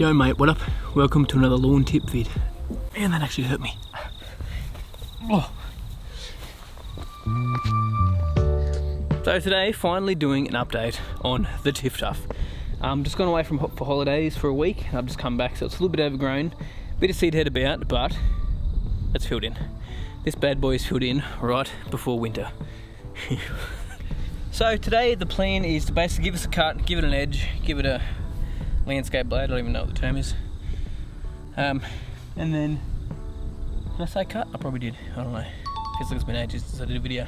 Yo mate, what up? Welcome to another lawn tip vid. Man, that actually hurt me. Oh. So today, finally doing an update on the Tiftuf. Just gone away for holidays for a week. I've just come back, so it's a little bit overgrown. Bit of seed head about, but it's filled in. This bad boy is filled in right before winter. So today the plan is to basically give us a cut, give it an edge, give it a landscape blade, I don't even know what the term is. And then, did I say cut? I probably did, I don't know. Feels like it's been ages since I did a video.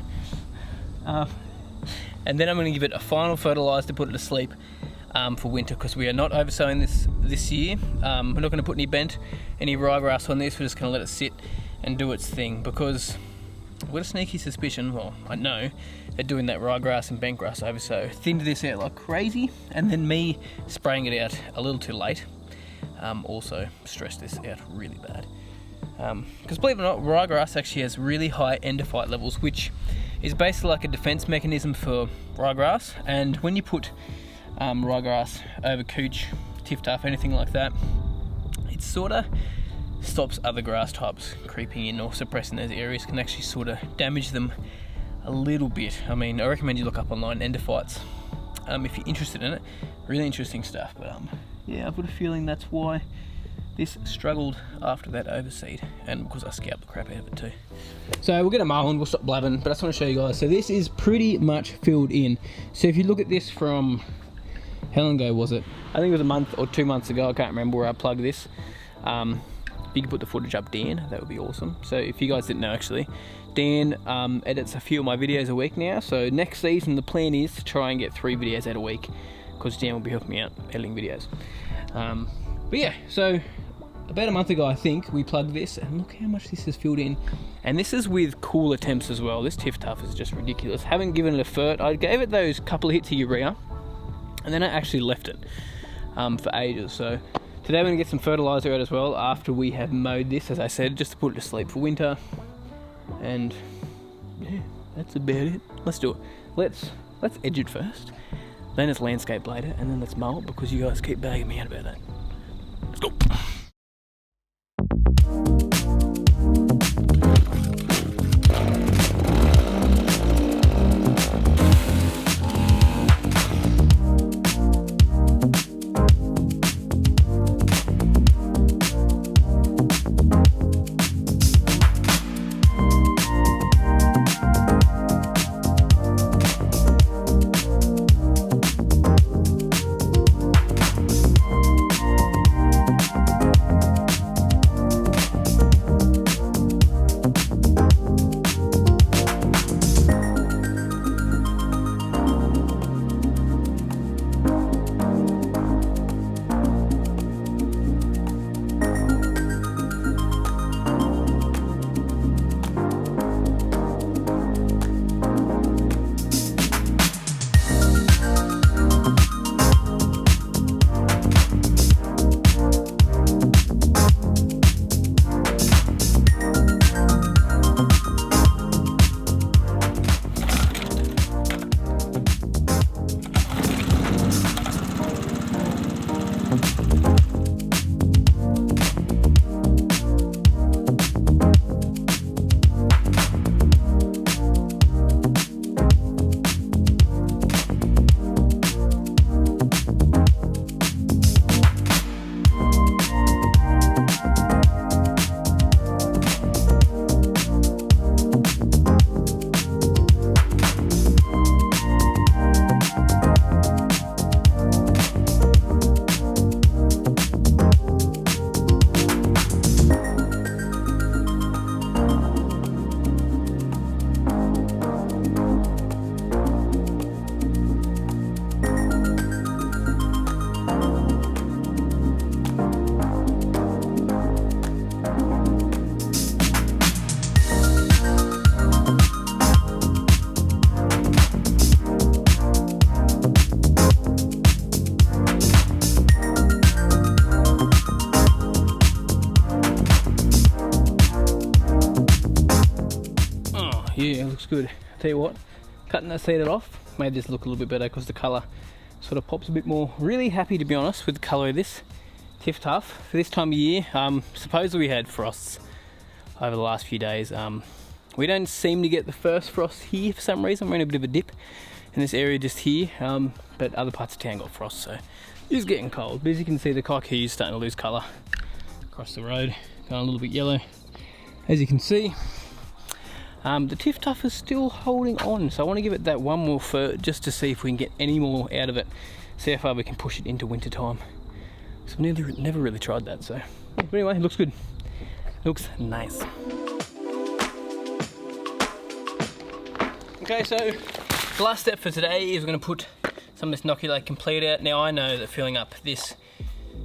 And then I'm going to give it a final fertilise to put it to sleep for winter, because we are not oversowing this year. We're not going to put any ryegrass on this, we're just going to let it sit and do its thing, because I've got a sneaky suspicion, well I know, that doing that ryegrass and bentgrass oversow thinned this out like crazy, and then me spraying it out a little too late also stressed this out really bad. Because believe it or not, ryegrass actually has really high endophyte levels, which is basically like a defense mechanism for ryegrass, and when you put ryegrass over couch, tiftuf, anything like that, it sort of stops other grass types creeping in or suppressing those areas, can actually sort of damage them a little bit. I mean, I recommend you look up online endophytes if you're interested in it. Really interesting stuff, but yeah, I've got a feeling that's why this struggled after that overseed, and because I scalped the crap out of it too. So we'll get a mow and we'll stop blabbing, but I just want to show you guys. So this is pretty much filled in. So if you look at this from, how long ago was it? I think it was a month or 2 months ago, I can't remember where I plugged this. If you could put the footage up, Dan, that would be awesome. So if you guys didn't know, actually, Dan edits a few of my videos a week now. So next season, the plan is to try and get 3 videos out a week, because Dan will be helping me out editing videos. But yeah, so about a month ago, I think, we plugged this, and look how much this has filled in. And this is with cooler temps as well. This Tiftuf is just ridiculous. Haven't given it a fert. I gave it those couple of hits of urea, and then I actually left it for ages. So today we're going to get some fertiliser out as well after we have mowed this, as I said, just to put it to sleep for winter. And yeah, that's about it. Let's do it. Let's edge it first, then it's landscape blade it, and then let's mow it, because you guys keep bagging me out about that. Let's go. Yeah, it looks good. I'll tell you what, cutting that seed off made this look a little bit better because the colour sort of pops a bit more. Really happy, to be honest, with the colour of this Tiftuf for this time of year. Supposedly we had frosts over the last few days. We don't seem to get the first frost here for some reason. We're in a bit of a dip in this area just here, but other parts of town got frost, so it's getting cold. But as you can see, the Kikuyu is starting to lose colour across the road, going a little bit yellow. As you can see, the Tiftuf is still holding on, so I want to give it that one more fur just to see if we can get any more out of it, see how far we can push it into winter time. So I've never really tried that, so but anyway, it looks good. Looks nice. Okay, so the last step for today is we're going to put some of this inoculate complete out. Now I know that filling up this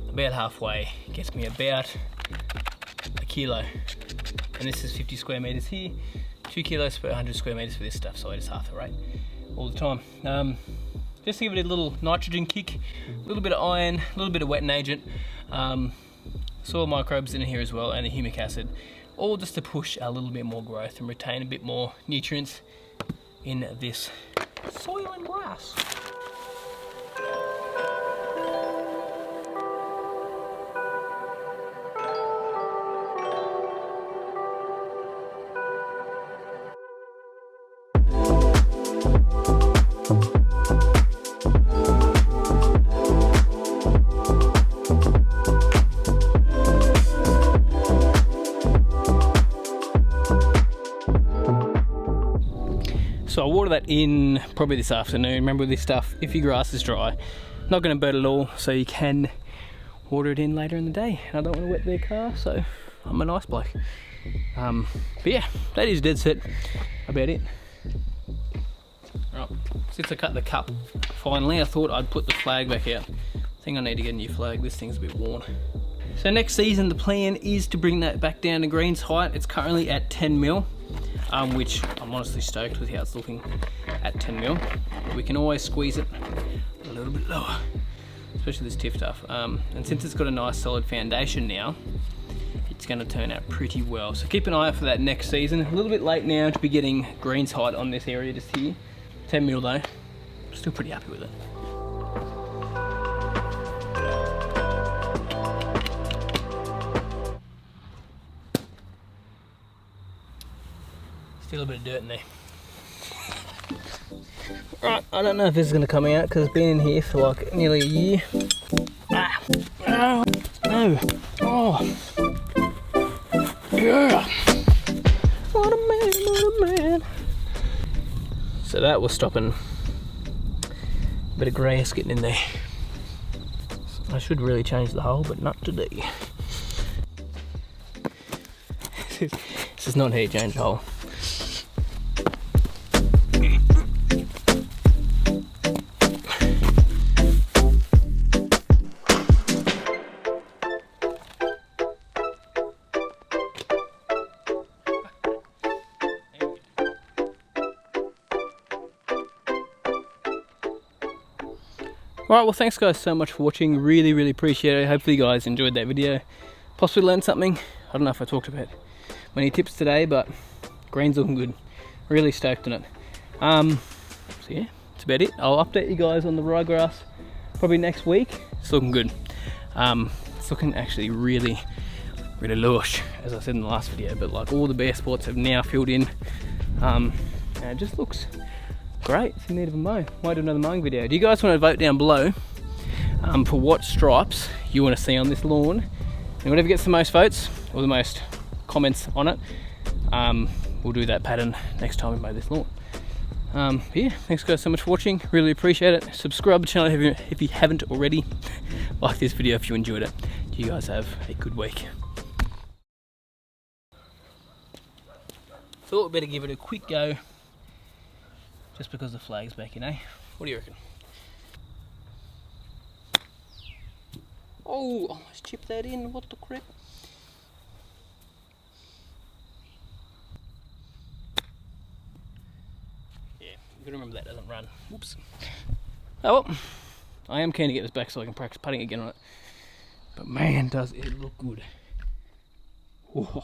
about halfway gets me about a kilo, and this is 50 square meters here, 2 kilos per 100 square meters for this stuff, so I just half the rate all the time. Just to give it a little nitrogen kick, a little bit of iron, a little bit of wetting agent, soil microbes in here as well, and the humic acid, all just to push a little bit more growth and retain a bit more nutrients in this soil and grass. So I'll water that in probably this afternoon. Remember with this stuff, if your grass is dry, not going to burn at all, so you can water it in later in the day. And I don't want to wet their car, so I'm a nice bloke. But yeah, that is dead set about it. Right, since I cut the cup finally, I thought I'd put the flag back out. I think I need to get a new flag, this thing's a bit worn. So next season the plan is to bring that back down to greens height. It's currently at 10 mil. Which I'm honestly stoked with how it's looking at 10 mil. We can always squeeze it a little bit lower, especially this Tiftuf. And since it's got a nice solid foundation now, it's going to turn out pretty well. So keep an eye out for that next season. A little bit late now to be getting greens height on this area just here. 10 mil though, still pretty happy with it. Still a bit of dirt in there. Right, I don't know if this is going to come out because it's been in here for like nearly a year. Ah. Oh, no. Oh. Yeah. What a man, what a man. So that was stopping a bit of grass getting in there. I should really change the hole, but not today. This is not how you change the hole. Alright, well thanks guys so much for watching, really appreciate it. Hopefully you guys enjoyed that video, possibly learned something. I don't know if I talked about many tips today, but green's looking good, really stoked on it. So yeah, that's about it. I'll update you guys on the ryegrass probably next week. It's looking good. It's looking actually really lush, as I said in the last video, but like all the bare spots have now filled in, and it just looks great. It's in need of a mow. Might do another mowing video. Do you guys want to vote down below for what stripes you want to see on this lawn? And whatever gets the most votes or the most comments on it, we'll do that pattern next time we mow this lawn. Yeah, thanks guys so much for watching. Really appreciate it. Subscribe to the channel if you haven't already. Like this video if you enjoyed it. You guys have a good week. Thought we'd better give it a quick go. Just because the flag's back in, eh? What do you reckon? Oh, almost chipped that in. What the crap? Yeah, you gotta remember that doesn't run. Whoops. Oh well, I am keen to get this back so I can practice putting again on it. But man, does it look good. Whoa.